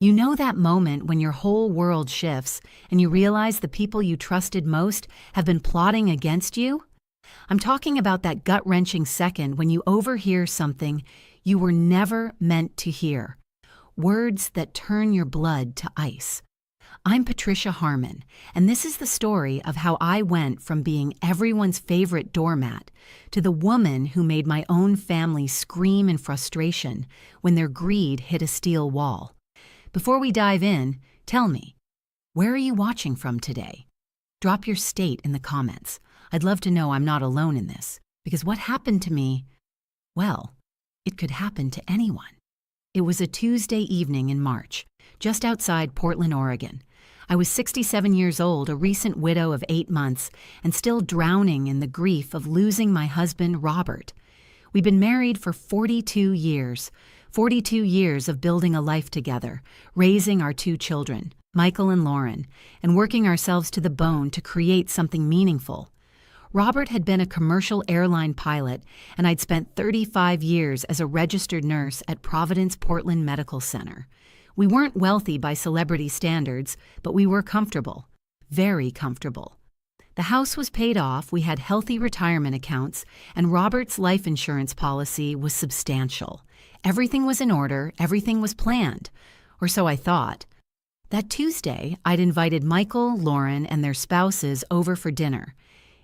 You know that moment when your whole world shifts and you realize the people you trusted most have been plotting against you? I'm talking about that gut-wrenching second when you overhear something you were never meant to hear. Words that turn your blood to ice. I'm Patricia Harmon, and this is the story of how I went from being everyone's favorite doormat to the woman who made my own family scream in frustration when their greed hit a steel wall. Before we dive in, tell me, where are you watching from today? Drop your state in the comments. I'd love to know I'm not alone in this, because what happened to me, well, it could happen to anyone. It was a Tuesday evening in March, just outside Portland, Oregon. I was 67 years old, a recent widow of 8 months, and still drowning in the grief of losing my husband, Robert. We'd been married for 42 years. 42 years of building a life together, raising our 2 children, Michael and Lauren, and working ourselves to the bone to create something meaningful. Robert had been a commercial airline pilot, and I'd spent 35 years as a registered nurse at Providence Portland Medical Center. We weren't wealthy by celebrity standards, but we were comfortable, very comfortable. The house was paid off, we had healthy retirement accounts, and Robert's life insurance policy was substantial. Everything was in order, everything was planned, or so I thought. That Tuesday, I'd invited Michael, Lauren, and their spouses over for dinner.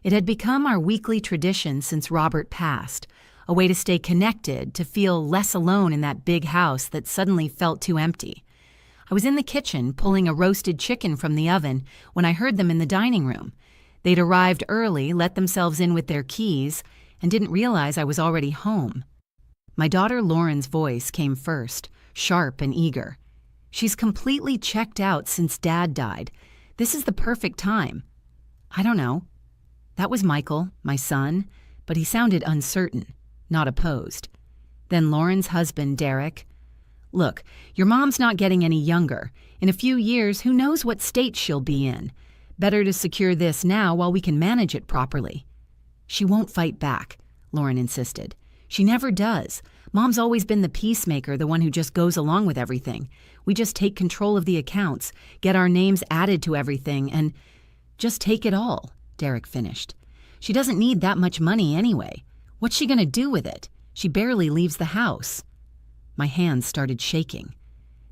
It had become our weekly tradition since Robert passed, a way to stay connected, to feel less alone in that big house that suddenly felt too empty. I was in the kitchen pulling a roasted chicken from the oven when I heard them in the dining room. They'd arrived early, let themselves in with their keys, and didn't realize I was already home. My daughter Lauren's voice came first, sharp and eager. She's completely checked out since Dad died. This is the perfect time. I don't know. That was Michael, my son, but he sounded uncertain, not opposed. Then Lauren's husband, Derek. Look, your mom's not getting any younger. In a few years, who knows what state she'll be in. Better to secure this now while we can manage it properly. She won't fight back, Lauren insisted. She never does. Mom's always been the peacemaker, the one who just goes along with everything. We just take control of the accounts, get our names added to everything, and just take it all, Derek finished. She doesn't need that much money anyway. What's she gonna do with it? She barely leaves the house. My hands started shaking.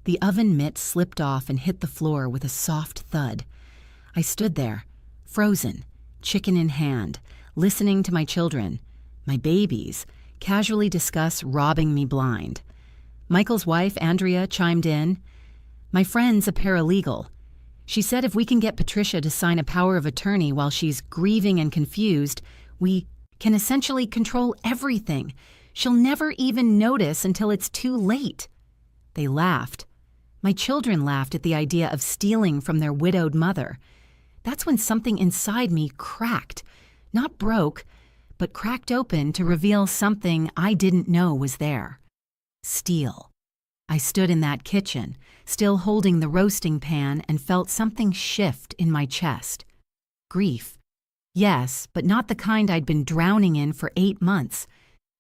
The oven mitt slipped off and hit the floor with a soft thud. I stood there, frozen, chicken in hand, listening to my children, my babies, casually discuss robbing me blind. Michael's wife, Andrea, chimed in. My friend's a paralegal. She said if we can get Patricia to sign a power of attorney while she's grieving and confused, we can essentially control everything. She'll never even notice until it's too late. They laughed. My children laughed at the idea of stealing from their widowed mother. That's when something inside me cracked, not broke, but cracked open to reveal something I didn't know was there. Steel. I stood in that kitchen, still holding the roasting pan, and felt something shift in my chest. Grief. Yes, but not the kind I'd been drowning in for 8 months.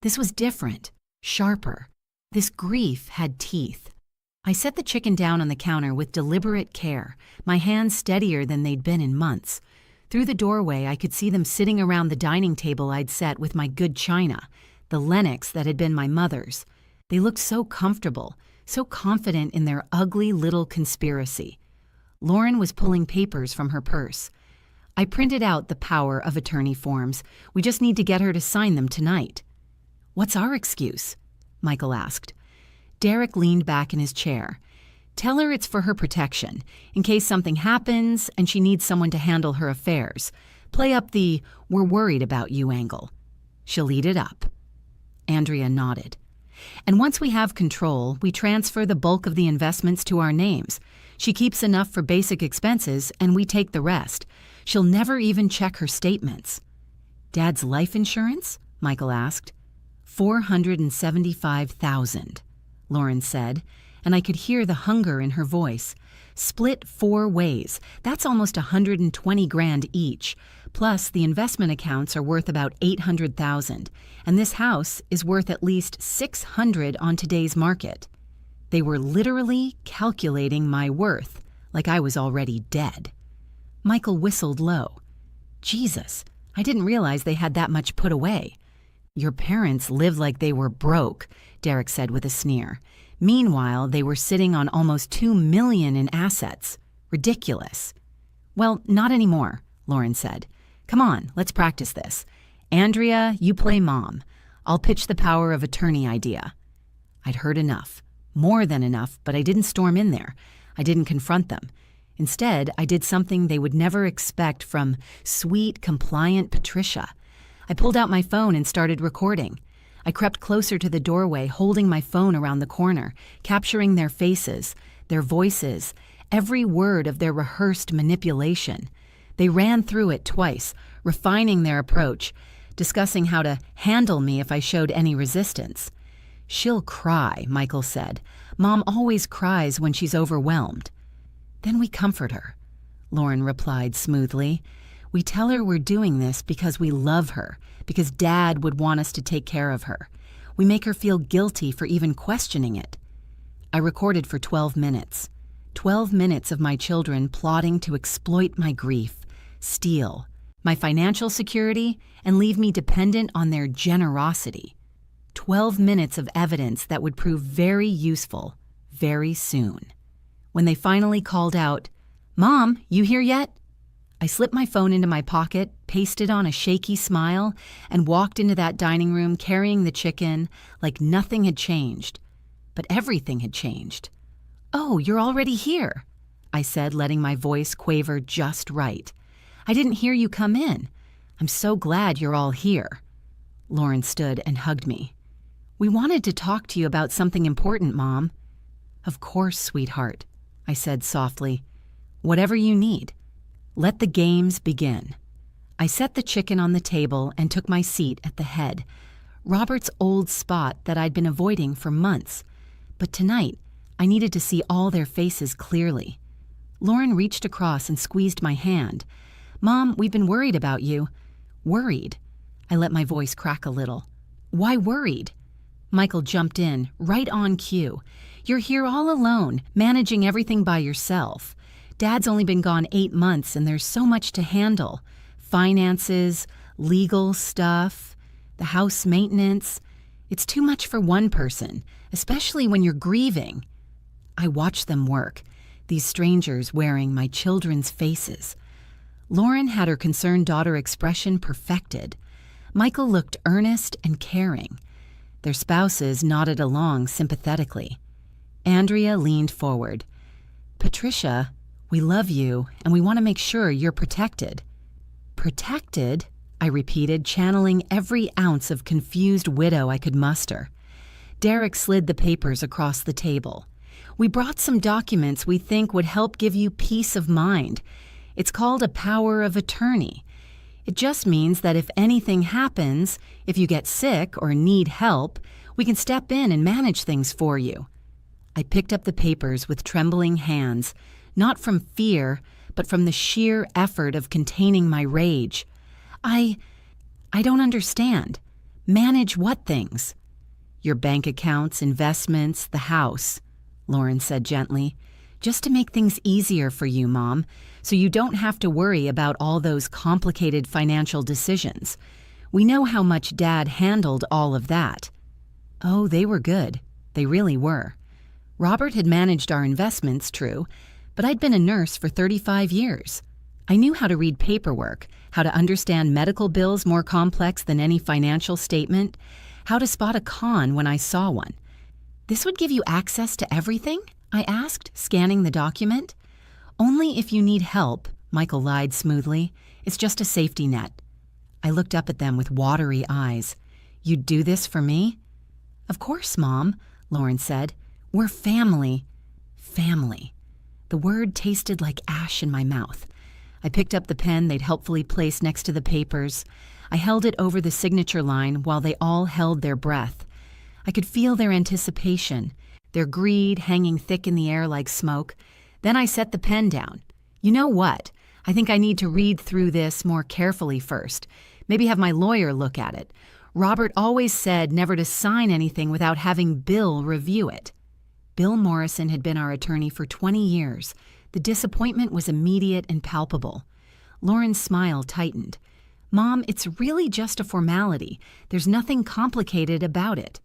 This was different, sharper. This grief had teeth. I set the chicken down on the counter with deliberate care, my hands steadier than they'd been in months. Through the doorway, I could see them sitting around the dining table I'd set with my good china, the Lenox that had been my mother's. They looked so comfortable, so confident in their ugly little conspiracy. Lauren was pulling papers from her purse. I printed out the power of attorney forms. We just need to get her to sign them tonight. What's our excuse? Michael asked. Derek leaned back in his chair. Tell her it's for her protection, in case something happens and she needs someone to handle her affairs. Play up the "we're worried about you" angle. She'll eat it up. Andrea nodded. And once we have control, we transfer the bulk of the investments to our names. She keeps enough for basic expenses, and we take the rest. She'll never even check her statements. Dad's life insurance? Michael asked. $475,000, Lauren said, and I could hear the hunger in her voice. Split 4 ways. That's almost $120,000 each. Plus, the investment accounts are worth about $800,000, and this house is worth at least $600,000 on today's market. They were literally calculating my worth, like I was already dead. Michael whistled low. Jesus, I didn't realize they had that much put away. Your parents lived like they were broke, Derek said with a sneer. Meanwhile, they were sitting on almost $2 million in assets. Ridiculous. Well, not anymore, Lauren said. Come on, let's practice this. Andrea, you play mom. I'll pitch the power of attorney idea. I'd heard enough. More than enough, but I didn't storm in there. I didn't confront them. Instead, I did something they would never expect from sweet, compliant Patricia. I pulled out my phone and started recording. I crept closer to the doorway, holding my phone around the corner, capturing their faces, their voices, every word of their rehearsed manipulation. They ran through it twice, refining their approach, discussing how to handle me if I showed any resistance. She'll cry, Michael said. Mom always cries when she's overwhelmed. Then we comfort her, Lauren replied smoothly. We tell her we're doing this because we love her, because Dad would want us to take care of her. We make her feel guilty for even questioning it. I recorded for 12 minutes. 12 minutes of my children plotting to exploit my grief, steal my financial security, and leave me dependent on their generosity. 12 minutes of evidence that would prove very useful very soon. When they finally called out, "Mom, you here yet?" I slipped my phone into my pocket, pasted on a shaky smile, and walked into that dining room carrying the chicken like nothing had changed. But everything had changed. "Oh, you're already here," I said, letting my voice quaver just right. "I didn't hear you come in. I'm so glad you're all here." Lauren stood and hugged me. "We wanted to talk to you about something important, Mom." "Of course, sweetheart," I said softly. "Whatever you need. Let the games begin." I set the chicken on the table and took my seat at the head, Robert's old spot that I'd been avoiding for months. But tonight, I needed to see all their faces clearly. Lauren reached across and squeezed my hand. "Mom, we've been worried about you." "Worried?" I let my voice crack a little. "Why worried?" Michael jumped in, right on cue. "You're here all alone, managing everything by yourself. Dad's only been gone 8 months and there's so much to handle. Finances, legal stuff, the house maintenance. It's too much for one person, especially when you're grieving." I watched them work, these strangers wearing my children's faces. Lauren had her concerned daughter expression perfected. Michael looked earnest and caring. Their spouses nodded along sympathetically. Andrea leaned forward. "Patricia, we love you and we want to make sure you're protected." "Protected?" I repeated, channeling every ounce of confused widow I could muster. Derek slid the papers across the table. "We brought some documents we think would help give you peace of mind. It's called a power of attorney. It just means that if anything happens, if you get sick or need help, we can step in and manage things for you." I picked up the papers with trembling hands, not from fear, but from the sheer effort of containing my rage. I don't understand. Manage what things?" "Your bank accounts, investments, the house," Lauren said gently. "Just to make things easier for you, Mom, so you don't have to worry about all those complicated financial decisions. We know how much Dad handled all of that." Oh, they were good. They really were. Robert had managed our investments, true, but I'd been a nurse for 35 years. I knew how to read paperwork, how to understand medical bills more complex than any financial statement, how to spot a con when I saw one. "This would give you access to everything?" I asked, scanning the document. "Only if you need help," Michael lied smoothly. "It's just a safety net." I looked up at them with watery eyes. "You'd do this for me?" "Of course, Mom," Lauren said. "We're family." Family. The word tasted like ash in my mouth. I picked up the pen they'd helpfully placed next to the papers. I held it over the signature line while they all held their breath. I could feel their anticipation, their greed hanging thick in the air like smoke. Then I set the pen down. "You know what? I think I need to read through this more carefully first. Maybe have my lawyer look at it. Robert always said never to sign anything without having Bill review it." Bill Morrison had been our attorney for 20 years. The disappointment was immediate and palpable. Lauren's smile tightened. "Mom, it's really just a formality. There's nothing complicated about it."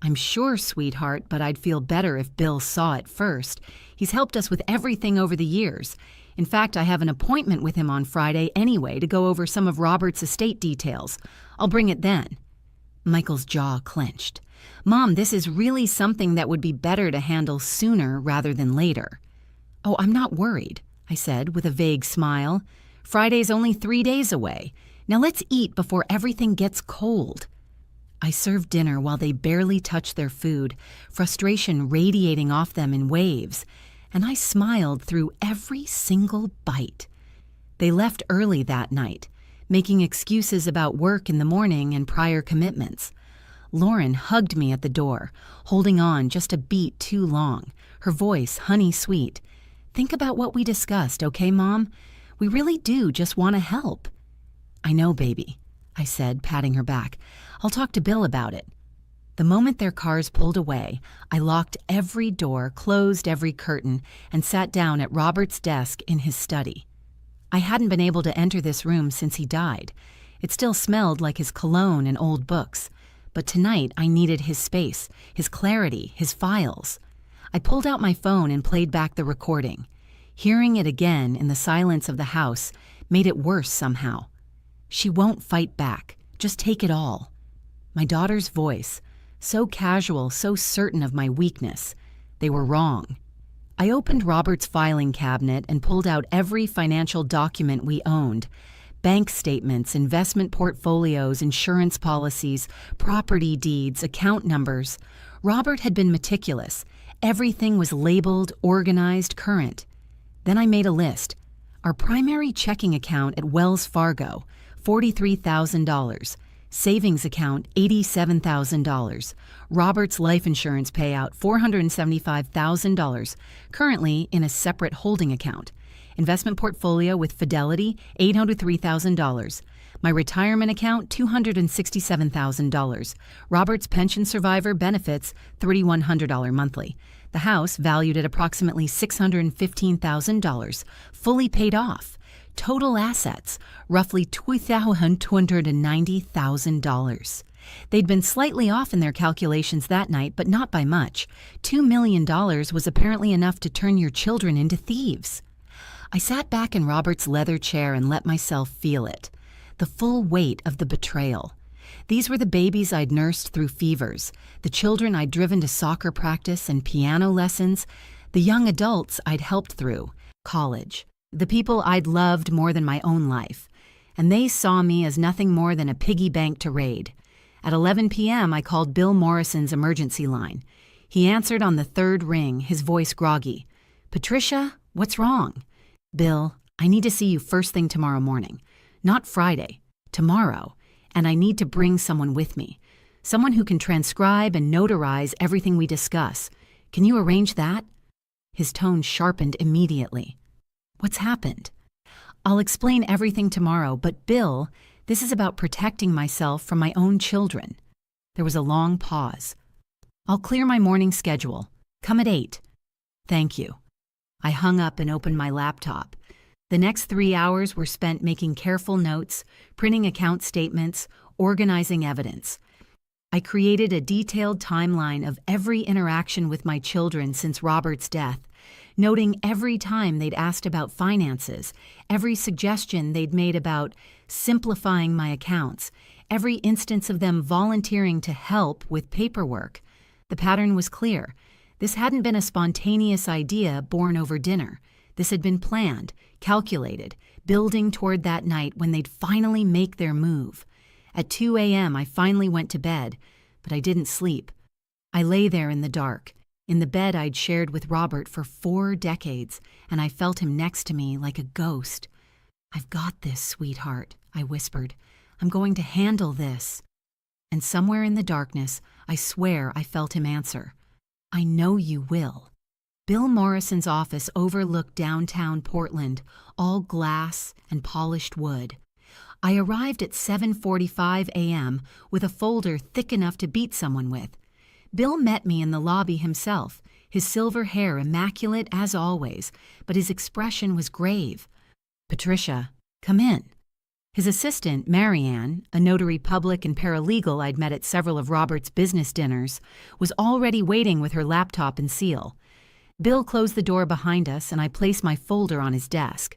"I'm sure, sweetheart, but I'd feel better if Bill saw it first. He's helped us with everything over the years. In fact, I have an appointment with him on Friday anyway to go over some of Robert's estate details. I'll bring it then." Michael's jaw clenched. "Mom, this is really something that would be better to handle sooner rather than later." "Oh, I'm not worried," I said with a vague smile. "Friday's only 3 days away. Now let's eat before everything gets cold." I served dinner while they barely touched their food, frustration radiating off them in waves, and I smiled through every single bite. They left early that night, making excuses about work in the morning and prior commitments. Lauren hugged me at the door, holding on just a beat too long, her voice honey-sweet. "Think about what we discussed, okay, Mom? We really do just want to help." "I know, baby," I said, patting her back. "I'll talk to Bill about it." The moment their cars pulled away, I locked every door, closed every curtain, and sat down at Robert's desk in his study. I hadn't been able to enter this room since he died. It still smelled like his cologne and old books. But tonight I needed his space, his clarity, his files. I pulled out my phone and played back the recording. Hearing it again in the silence of the house made it worse somehow. "She won't fight back. Just take it all." My daughter's voice, so casual, so certain of my weakness. They were wrong. I opened Robert's filing cabinet and pulled out every financial document we owned. Bank statements, investment portfolios, insurance policies, property deeds, account numbers. Robert had been meticulous. Everything was labeled, organized, current. Then I made a list. Our primary checking account at Wells Fargo, $43,000. Savings account, $87,000. Robert's life insurance payout, $475,000, currently in a separate holding account. Investment portfolio with Fidelity, $803,000. My retirement account, $267,000. Robert's pension survivor benefits, $3,100 monthly. The house, valued at approximately $615,000, fully paid off. Total assets, roughly $290,000. They'd been slightly off in their calculations that night, but not by much. $2 million was apparently enough to turn your children into thieves. I sat back in Robert's leather chair and let myself feel it. The full weight of the betrayal. These were the babies I'd nursed through fevers, the children I'd driven to soccer practice and piano lessons, the young adults I'd helped through college, the people I'd loved more than my own life. And they saw me as nothing more than a piggy bank to raid. At 11 p.m., I called Bill Morrison's emergency line. He answered on the third ring, his voice groggy. "Patricia, what's wrong?" "Bill, I need to see you first thing tomorrow morning. Not Friday, tomorrow. And I need to bring someone with me. Someone who can transcribe and notarize everything we discuss. Can you arrange that?" His tone sharpened immediately. "What's happened?" "I'll explain everything tomorrow, but Bill, this is about protecting myself from my own children." There was a long pause. "I'll clear my morning schedule. Come at 8. "Thank you." I hung up and opened my laptop. The next 3 hours were spent making careful notes, printing account statements, organizing evidence. I created a detailed timeline of every interaction with my children since Robert's death, noting every time they'd asked about finances, every suggestion they'd made about simplifying my accounts, every instance of them volunteering to help with paperwork. The pattern was clear. This hadn't been a spontaneous idea born over dinner. This had been planned, calculated, building toward that night when they'd finally make their move. At 2 a.m., I finally went to bed, but I didn't sleep. I lay there in the dark, in the bed I'd shared with Robert for 4 decades, and I felt him next to me like a ghost. "I've got this, sweetheart," I whispered. "I'm going to handle this." And somewhere in the darkness, I swear I felt him answer, "I know you will." Bill Morrison's office overlooked downtown Portland, all glass and polished wood. I arrived at 7:45 a.m. with a folder thick enough to beat someone with. Bill met me in the lobby himself, his silver hair immaculate as always, but his expression was grave. "Patricia, come in." His assistant, Marianne, a notary public and paralegal I'd met at several of Robert's business dinners, was already waiting with her laptop and seal. Bill closed the door behind us, and I placed my folder on his desk.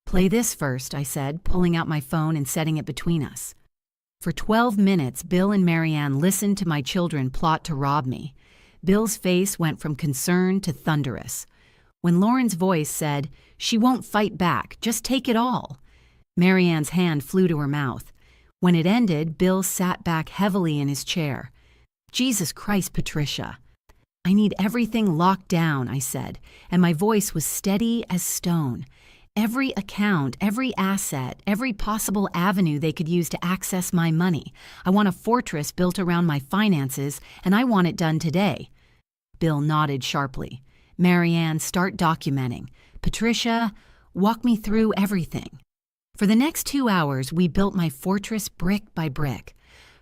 "Play this first," I said, pulling out my phone and setting it between us. For 12 minutes, Bill and Marianne listened to my children plot to rob me. Bill's face went from concern to thunderous. When Lauren's voice said, "She won't fight back, just take it all," Marianne's hand flew to her mouth. When it ended, Bill sat back heavily in his chair. "Jesus Christ, Patricia." "I need everything locked down," I said, and my voice was steady as stone. "Every account, every asset, every possible avenue they could use to access my money. I want a fortress built around my finances, and I want it done today." Bill nodded sharply. "Marianne, start documenting. Patricia, walk me through everything." For the next 2 hours, we built my fortress brick by brick.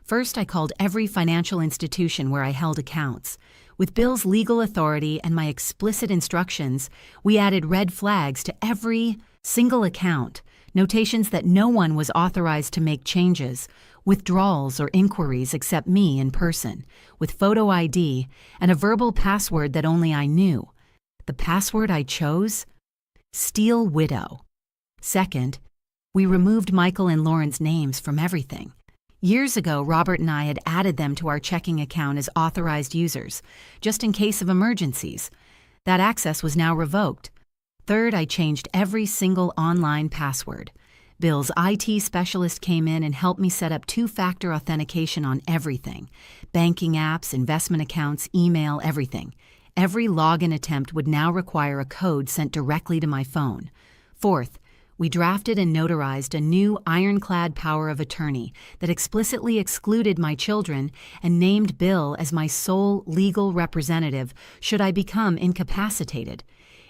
First, I called every financial institution where I held accounts. With Bill's legal authority and my explicit instructions, we added red flags to every single account, notations that no one was authorized to make changes, withdrawals or inquiries except me in person, with photo ID and a verbal password that only I knew. The password I chose? Steel Widow. Second, we removed Michael and Lauren's names from everything. Years ago, Robert and I had added them to our checking account as authorized users, just in case of emergencies. That access was now revoked. Third, I changed every single online password. Bill's IT specialist came in and helped me set up two-factor authentication on everything. Banking apps, investment accounts, email, everything. Every login attempt would now require a code sent directly to my phone. Fourth, we drafted and notarized a new ironclad power of attorney that explicitly excluded my children and named Bill as my sole legal representative should I become incapacitated.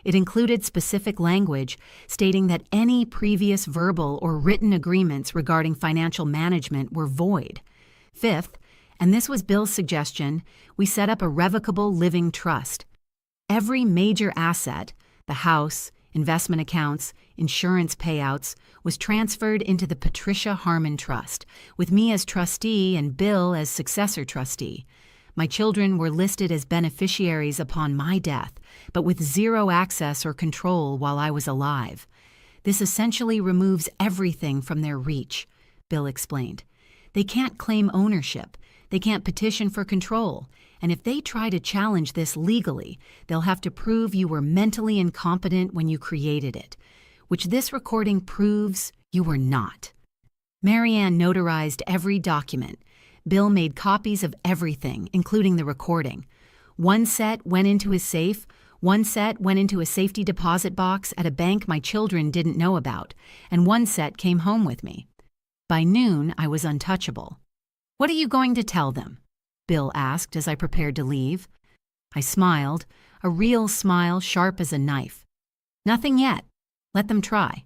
It included specific language stating that any previous verbal or written agreements regarding financial management were void. Fifth, and this was Bill's suggestion, we set up a revocable living trust. Every major asset, the house, investment accounts, insurance payouts, was transferred into the Patricia Harmon Trust, with me as trustee and Bill as successor trustee. My children were listed as beneficiaries upon my death, but with zero access or control while I was alive. This essentially removes everything from their reach, Bill explained. They can't claim ownership. They can't petition for control. And if they try to challenge this legally, they'll have to prove you were mentally incompetent when you created it, which this recording proves you were not. Marianne notarized every document. Bill made copies of everything, including the recording. One set went into his safe, one set went into a safety deposit box at a bank my children didn't know about, and one set came home with me. By noon, I was untouchable. "What are you going to tell them?" Bill asked as I prepared to leave. I smiled, a real smile sharp as a knife. "Nothing yet. Let them try."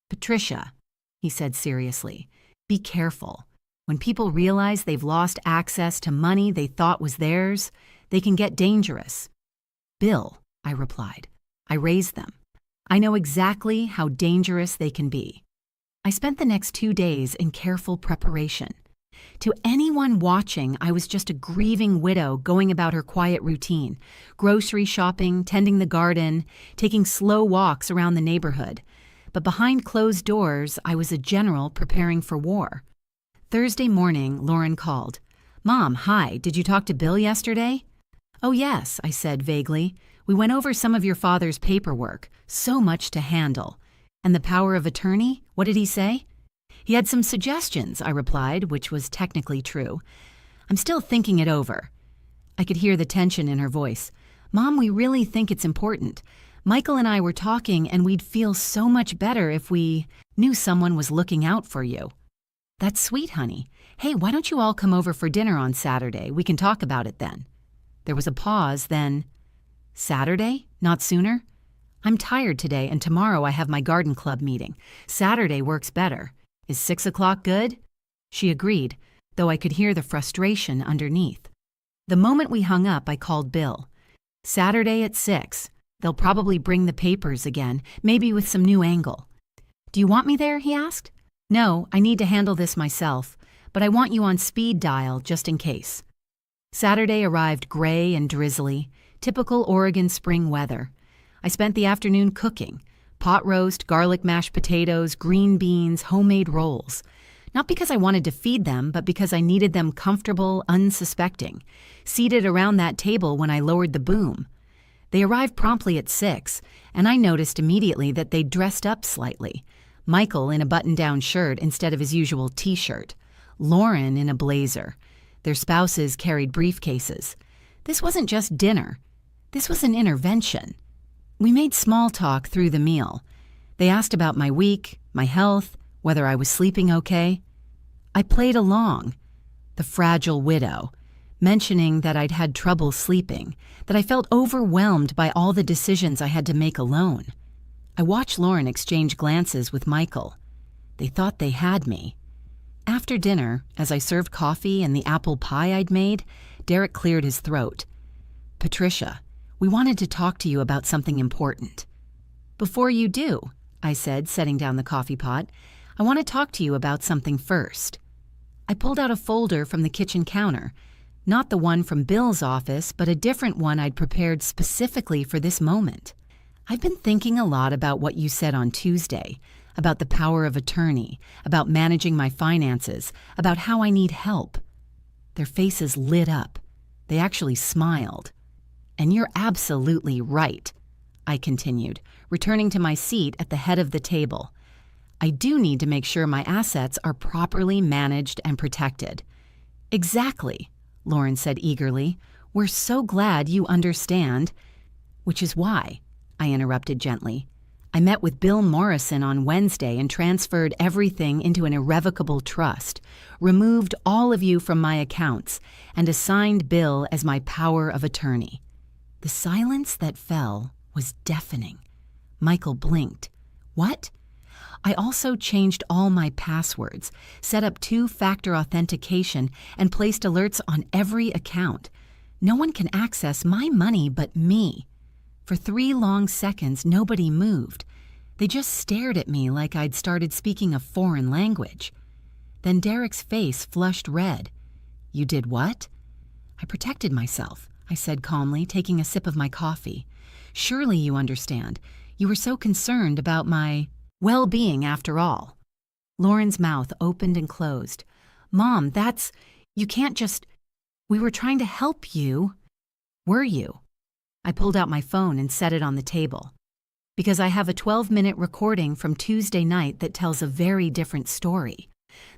"Patricia," he said seriously, "be careful. When people realize they've lost access to money they thought was theirs, they can get dangerous." "Bill," I replied, "I raised them. I know exactly how dangerous they can be." I spent the next 2 days in careful preparation. To anyone watching, I was just a grieving widow going about her quiet routine, grocery shopping, tending the garden, taking slow walks around the neighborhood. But behind closed doors, I was a general preparing for war. Thursday morning, Lauren called. "Mom, hi, did you talk to Bill yesterday?" "Oh yes," I said vaguely. "We went over some of your father's paperwork. So much to handle." "And the power of attorney? What did he say?" "He had some suggestions," I replied, which was technically true. "I'm still thinking it over." I could hear the tension in her voice. "Mom, we really think it's important. Michael and I were talking, and we'd feel so much better if we knew someone was looking out for you." "That's sweet, honey. Hey, why don't you all come over for dinner on Saturday? We can talk about it then." There was a pause, then, "Saturday? Not sooner?" "I'm tired today, and tomorrow I have my garden club meeting. Saturday works better. Is 6 o'clock good?" She agreed, though I could hear the frustration underneath. The moment we hung up, I called Bill. Saturday at 6. They'll probably bring the papers again, maybe with some new angle. Do you want me there? He asked. No, I need to handle this myself, but I want you on speed dial just in case. Saturday arrived gray and drizzly, typical Oregon spring weather. I spent the afternoon cooking. Pot roast, garlic mashed potatoes, green beans, homemade rolls. Not because I wanted to feed them, but because I needed them comfortable, unsuspecting, seated around that table when I lowered the boom. They arrived promptly at 6, and I noticed immediately that they'd dressed up slightly. Michael in a button-down shirt instead of his usual t-shirt. Lauren in a blazer. Their spouses carried briefcases. This wasn't just dinner. This was an intervention. We made small talk through the meal. They asked about my week, my health, whether I was sleeping okay. I played along. The fragile widow, mentioning that I'd had trouble sleeping, that I felt overwhelmed by all the decisions I had to make alone. I watched Lauren exchange glances with Michael. They thought they had me. After dinner, as I served coffee and the apple pie I'd made, Derek cleared his throat. Patricia, we wanted to talk to you about something important. Before you do, I said, setting down the coffee pot, I want to talk to you about something first. I pulled out a folder from the kitchen counter, not the one from Bill's office, but a different one I'd prepared specifically for this moment. I've been thinking a lot about what you said on Tuesday, about the power of attorney, about managing my finances, about how I need help. Their faces lit up. They actually smiled. And you're absolutely right, I continued, returning to my seat at the head of the table. I do need to make sure my assets are properly managed and protected. Exactly, Lauren said eagerly. We're so glad you understand. Which is why, I interrupted gently, I met with Bill Morrison on Wednesday and transferred everything into an irrevocable trust, removed all of you from my accounts, and assigned Bill as my power of attorney. The silence that fell was deafening. Michael blinked. What? I also changed all my passwords, set up 2-factor authentication, and placed alerts on every account. No one can access my money but me. For 3 long seconds, nobody moved. They just stared at me like I'd started speaking a foreign language. Then Derek's face flushed red. You did what? I protected myself, I said calmly, taking a sip of my coffee. Surely you understand. You were so concerned about my well-being after all. Lauren's mouth opened and closed. Mom, you can't just... We were trying to help you. Were you? I pulled out my phone and set it on the table. Because I have a 12-minute recording from Tuesday night that tells a very different story.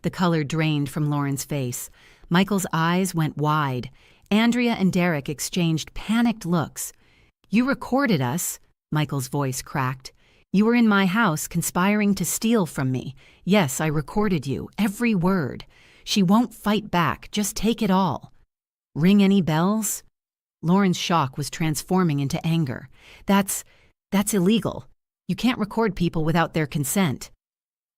The color drained from Lauren's face. Michael's eyes went wide. Andrea and Derek exchanged panicked looks. You recorded us, Michael's voice cracked. You were in my house conspiring to steal from me. Yes, I recorded you, every word. She won't fight back, just take it all. Ring any bells? Lauren's shock was transforming into anger. That's illegal. You can't record people without their consent.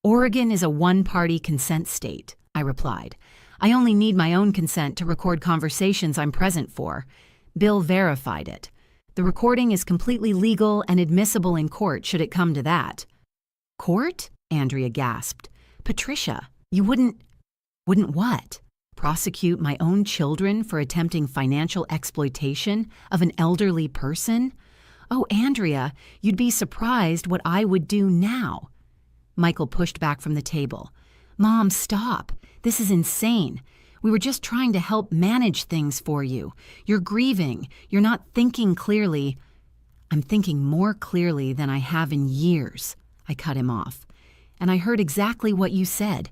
Oregon is a one-party consent state, I replied. I only need my own consent to record conversations I'm present for. Bill verified it. The recording is completely legal and admissible in court should it come to that. Court? Andrea gasped. Patricia, you wouldn't what? Prosecute my own children for attempting financial exploitation of an elderly person? Oh, Andrea, you'd be surprised what I would do now. Michael pushed back from the table. Mom, stop. This is insane. We were just trying to help manage things for you. You're grieving. You're not thinking clearly. I'm thinking more clearly than I have in years. I cut him off. And I heard exactly what you said.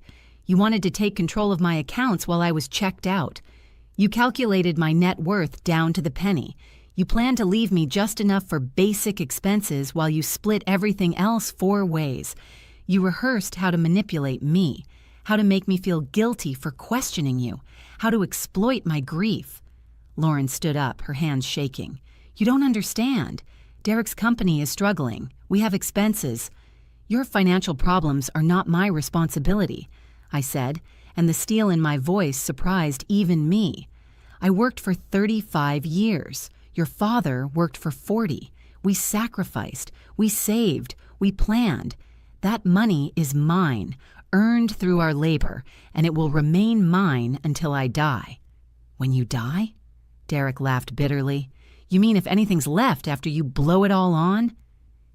You wanted to take control of my accounts while I was checked out. You calculated my net worth down to the penny. You planned to leave me just enough for basic expenses while you split everything else 4 ways. You rehearsed how to manipulate me, how to make me feel guilty for questioning you, how to exploit my grief. Lauren stood up, her hands shaking. You don't understand. Derek's company is struggling. We have expenses. Your financial problems are not my responsibility, I said, and the steel in my voice surprised even me. I worked for 35 years. Your father worked for 40. We sacrificed. We saved. We planned. That money is mine, earned through our labor, and it will remain mine until I die." "When you die?" Derek laughed bitterly. "You mean if anything's left after you blow it all on?"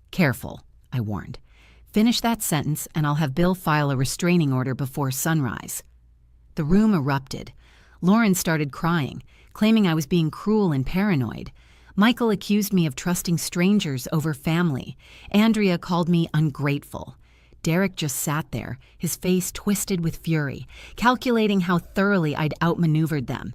"Careful," I warned. "Finish that sentence and I'll have Bill file a restraining order before sunrise." The room erupted. Lauren started crying, claiming I was being cruel and paranoid. Michael accused me of trusting strangers over family. Andrea called me ungrateful. Derek just sat there, his face twisted with fury, calculating how thoroughly I'd outmaneuvered them.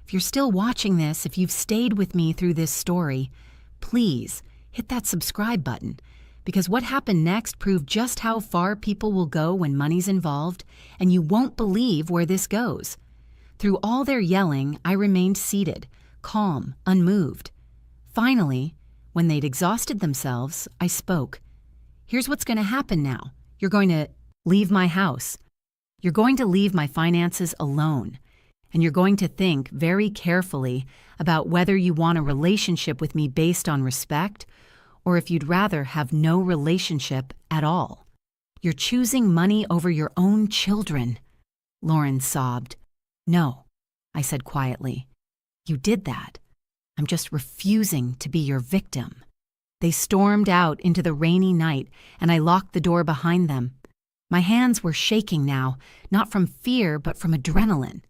If you're still watching this, if you've stayed with me through this story, please hit that subscribe button, because what happened next proved just how far people will go when money's involved, and you won't believe where this goes. Through all their yelling, I remained seated, calm, unmoved. Finally, when they'd exhausted themselves, I spoke. "Here's what's going to happen now. You're going to leave my house. You're going to leave my finances alone. And you're going to think very carefully about whether you want a relationship with me based on respect, or if you'd rather have no relationship at all. You're choosing money over your own children." Lauren sobbed. "No," I said quietly. "You did that. I'm just refusing to be your victim." They stormed out into the rainy night, and I locked the door behind them. My hands were shaking now, not from fear, but from adrenaline.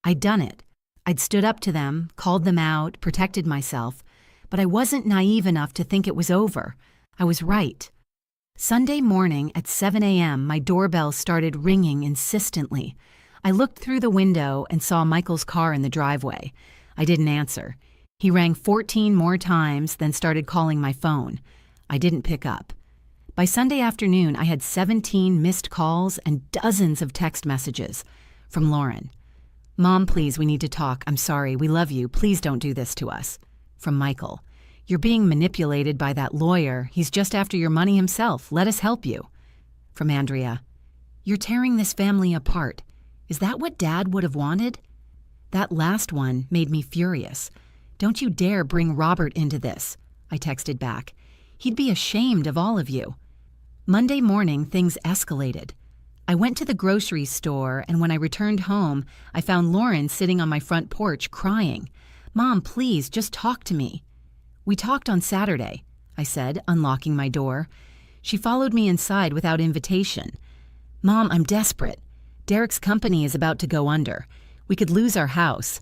I'd done it. I'd stood up to them, called them out, protected myself, but I wasn't naive enough to think it was over. I was right. Sunday morning at 7 a.m., my doorbell started ringing insistently. I looked through the window and saw Michael's car in the driveway. I didn't answer. He rang 14 more times, then started calling my phone. I didn't pick up. By Sunday afternoon, I had 17 missed calls and dozens of text messages from Lauren. "Mom, please, we need to talk. I'm sorry. We love you. Please don't do this to us." From Michael. "You're being manipulated by that lawyer. He's just after your money himself. Let us help you." From Andrea. "You're tearing this family apart. Is that what Dad would have wanted?" That last one made me furious. "Don't you dare bring Robert into this," I texted back. "He'd be ashamed of all of you." Monday morning, things escalated. I went to the grocery store, and when I returned home, I found Lauren sitting on my front porch crying. "Mom, please, just talk to me." "We talked on Saturday," I said, unlocking my door. She followed me inside without invitation. "Mom, I'm desperate. Derek's company is about to go under. We could lose our house.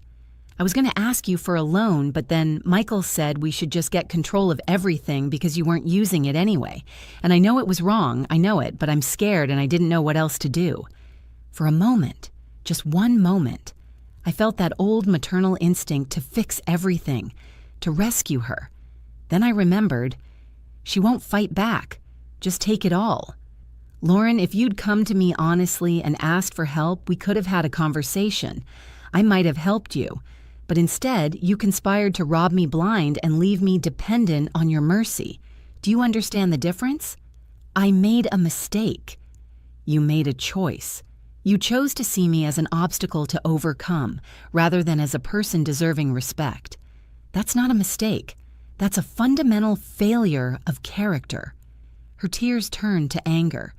I was going to ask you for a loan, but then Michael said we should just get control of everything because you weren't using it anyway. And I know it was wrong, I know it, but I'm scared and I didn't know what else to do." For a moment, just one moment, I felt that old maternal instinct to fix everything, to rescue her. Then I remembered, she won't fight back. Just take it all. "Lauren, if you'd come to me honestly and asked for help, we could have had a conversation. I might have helped you. But instead, you conspired to rob me blind and leave me dependent on your mercy. Do you understand the difference? I made a mistake. You made a choice. You chose to see me as an obstacle to overcome, rather than as a person deserving respect. That's not a mistake. That's a fundamental failure of character." Her tears turned to anger.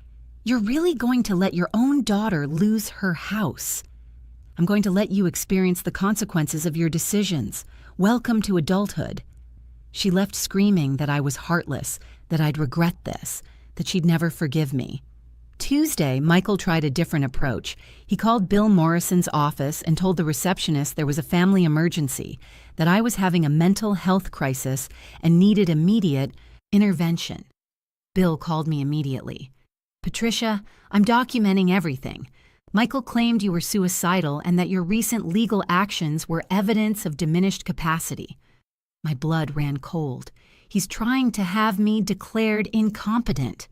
"You're really going to let your own daughter lose her house? I'm going to let you experience the consequences of your decisions. Welcome to adulthood." She left screaming that I was heartless, that I'd regret this, that she'd never forgive me. Tuesday, Michael tried a different approach. He called Bill Morrison's office and told the receptionist there was a family emergency, that I was having a mental health crisis and needed immediate intervention. Bill called me immediately. "Patricia, I'm documenting everything. Michael claimed you were suicidal and that your recent legal actions were evidence of diminished capacity." My blood ran cold. He's trying to have me declared incompetent.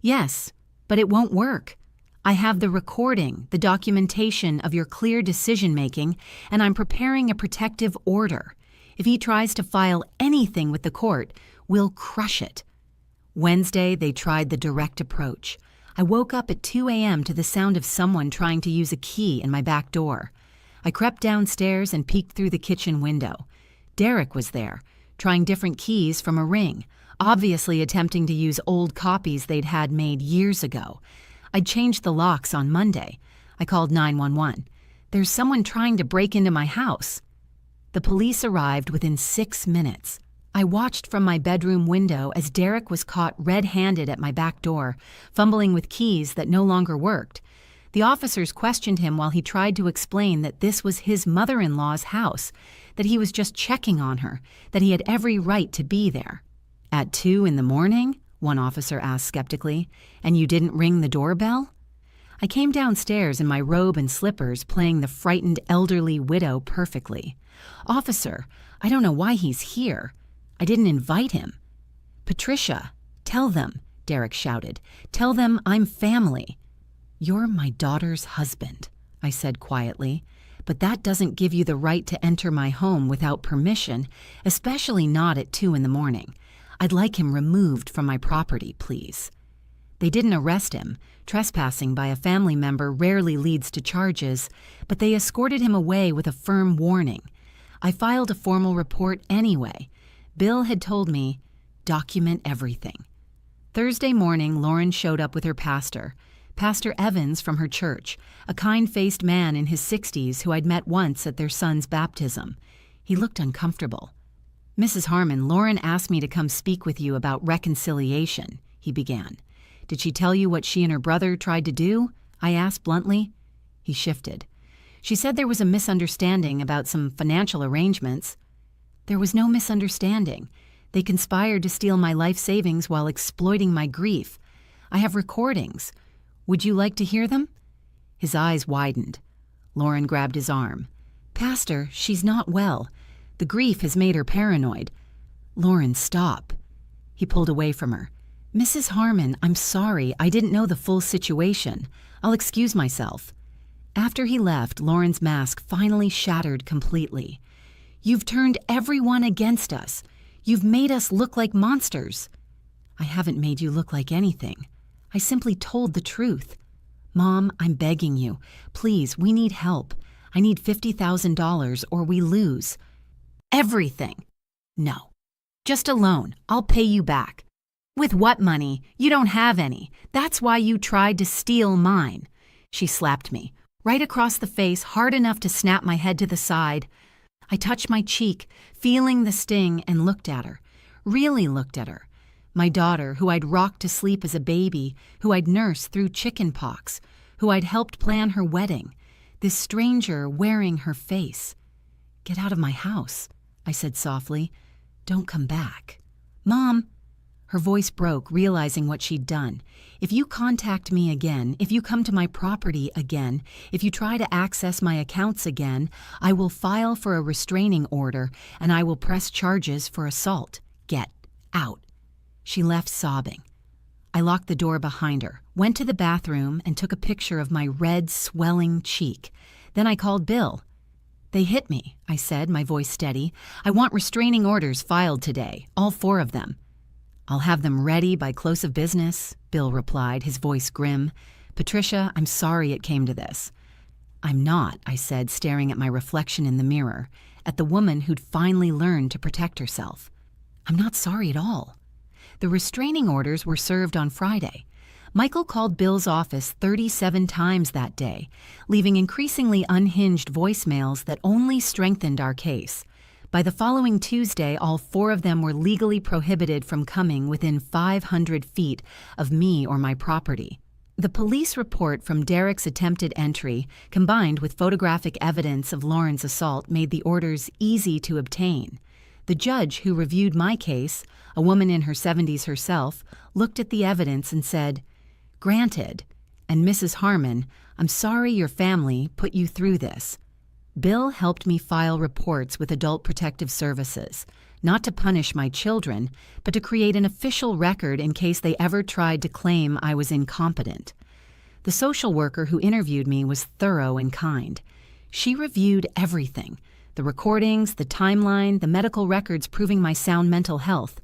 Yes, but it won't work. I have the recording, the documentation of your clear decision-making, and I'm preparing a protective order. If he tries to file anything with the court, we'll crush it. Wednesday, they tried the direct approach. I woke up at 2 a.m. to the sound of someone trying to use a key in my back door. I crept downstairs and peeked through the kitchen window. Derek was there, trying different keys from a ring, obviously attempting to use old copies they'd had made years ago. I'd changed the locks on Monday. I called 911. There's someone trying to break into my house. The police arrived within 6 minutes. I watched from my bedroom window as Derek was caught red-handed at my back door, fumbling with keys that no longer worked. The officers questioned him while he tried to explain that this was his mother-in-law's house, that he was just checking on her, that he had every right to be there. "At 2 in the morning?" one officer asked skeptically. "And you didn't ring the doorbell?" I came downstairs in my robe and slippers, playing the frightened elderly widow perfectly. "Officer, I don't know why he's here. I didn't invite him." "Patricia, tell them," Derek shouted. "Tell them I'm family." "You're my daughter's husband," I said quietly, "but that doesn't give you the right to enter my home without permission, especially not at 2 in the morning. I'd like him removed from my property, please." They didn't arrest him. Trespassing by a family member rarely leads to charges, but they escorted him away with a firm warning. I filed a formal report anyway. Bill had told me, "Document everything." Thursday morning, Lauren showed up with her pastor, Pastor Evans from her church, a kind-faced man in his 60s who I'd met once at their son's baptism. He looked uncomfortable. "Mrs. Harmon, Lauren asked me to come speak with you about reconciliation," he began. "Did she tell you what she and her brother tried to do?" I asked bluntly. He shifted. "She said there was a misunderstanding about some financial arrangements." "There was no misunderstanding. They conspired to steal my life savings while exploiting my grief. I have recordings. Would you like to hear them?" His eyes widened. Lauren grabbed his arm. "Pastor, she's not well. The grief has made her paranoid." "Lauren, stop." He pulled away from her. "Mrs. Harmon, I'm sorry. I didn't know the full situation. I'll excuse myself." After he left, Lauren's mask finally shattered completely. "You've turned everyone against us. You've made us look like monsters." "I haven't made you look like anything. I simply told the truth." "Mom, I'm begging you. Please, we need help. I need $50,000 or we lose." "Everything." "No. Just a loan. I'll pay you back." "With what money? You don't have any. That's why you tried to steal mine." She slapped me, right across the face, hard enough to snap my head to the side. I touched my cheek, feeling the sting, and looked at her. Really looked at her. My daughter, who I'd rocked to sleep as a baby, who I'd nursed through chicken pox, who I'd helped plan her wedding. This stranger wearing her face. "Get out of my house," I said softly. "Don't come back." "Mom." Her voice broke, realizing what she'd done. "If you contact me again, if you come to my property again, if you try to access my accounts again, I will file for a restraining order and I will press charges for assault. Get out." She left sobbing. I locked the door behind her, went to the bathroom, and took a picture of my red, swelling cheek. Then I called Bill. "They hit me," I said, my voice steady. "I want restraining orders filed today, all 4 of them." "I'll have them ready by close of business," Bill replied, his voice grim. "Patricia, I'm sorry it came to this." "I'm not," I said, staring at my reflection in the mirror, at the woman who'd finally learned to protect herself. "I'm not sorry at all." The restraining orders were served on Friday. Michael called Bill's office 37 times that day, leaving increasingly unhinged voicemails that only strengthened our case. By the following Tuesday, all 4 of them were legally prohibited from coming within 500 feet of me or my property. The police report from Derek's attempted entry, combined with photographic evidence of Lauren's assault, made the orders easy to obtain. The judge who reviewed my case, a woman in her 70s herself, looked at the evidence and said, "Granted. And Mrs. Harmon, I'm sorry your family put you through this." Bill helped me file reports with Adult Protective Services, not to punish my children, but to create an official record in case they ever tried to claim I was incompetent. The social worker who interviewed me was thorough and kind. She reviewed everything: the recordings, the timeline, the medical records proving my sound mental health.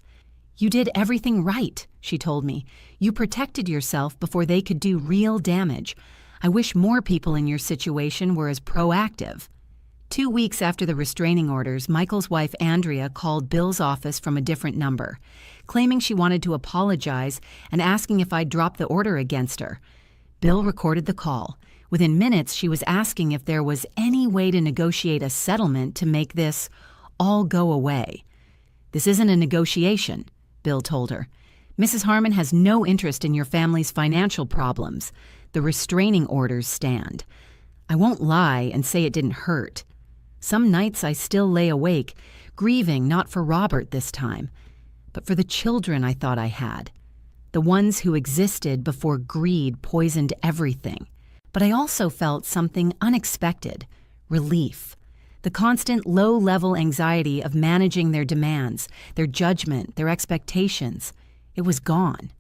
"You did everything right," she told me. "You protected yourself before they could do real damage. I wish more people in your situation were as proactive." 2 weeks after the restraining orders, Michael's wife Andrea called Bill's office from a different number, claiming she wanted to apologize and asking if I'd dropped the order against her. Bill recorded the call. Within minutes, she was asking if there was any way to negotiate a settlement to make this all go away. "This isn't a negotiation," Bill told her. "Mrs. Harmon has no interest in your family's financial problems. The restraining orders stand." I won't lie and say it didn't hurt. Some nights I still lay awake, grieving not for Robert this time, but for the children I thought I had, the ones who existed before greed poisoned everything. But I also felt something unexpected: relief. The constant low-level anxiety of managing their demands, their judgment, their expectations. It was gone.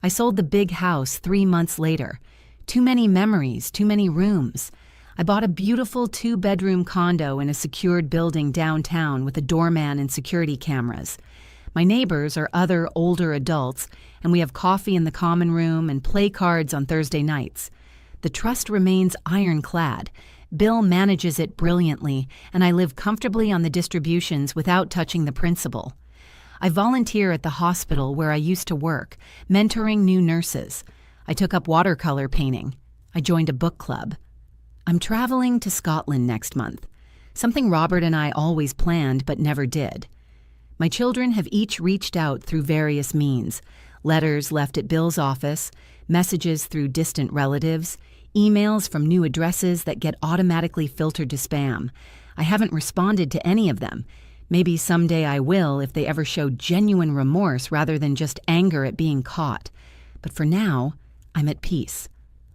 I sold the big house 3 months later. Too many memories, too many rooms. I bought a beautiful 2-bedroom condo in a secured building downtown with a doorman and security cameras. My neighbors are other older adults, and we have coffee in the common room and play cards on Thursday nights. The trust remains ironclad. Bill manages it brilliantly, and I live comfortably on the distributions without touching the principal. I volunteer at the hospital where I used to work, mentoring new nurses. I took up watercolor painting. I joined a book club. I'm traveling to Scotland next month, something Robert and I always planned but never did. My children have each reached out through various means: letters left at Bill's office, messages through distant relatives, emails from new addresses that get automatically filtered to spam. I haven't responded to any of them. Maybe someday I will if they ever show genuine remorse rather than just anger at being caught. But for now, I'm at peace.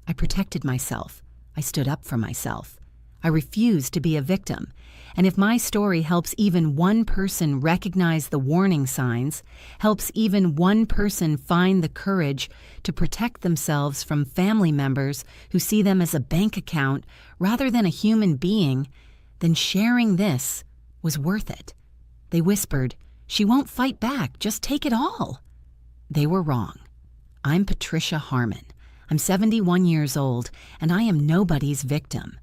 I protected myself. I stood up for myself. I refused to be a victim. And if my story helps even one person recognize the warning signs, helps even one person find the courage to protect themselves from family members who see them as a bank account rather than a human being, then sharing this was worth it. They whispered, "She won't fight back, just take it all." They were wrong. I'm Patricia Harmon. I'm 71 years old, and I am nobody's victim.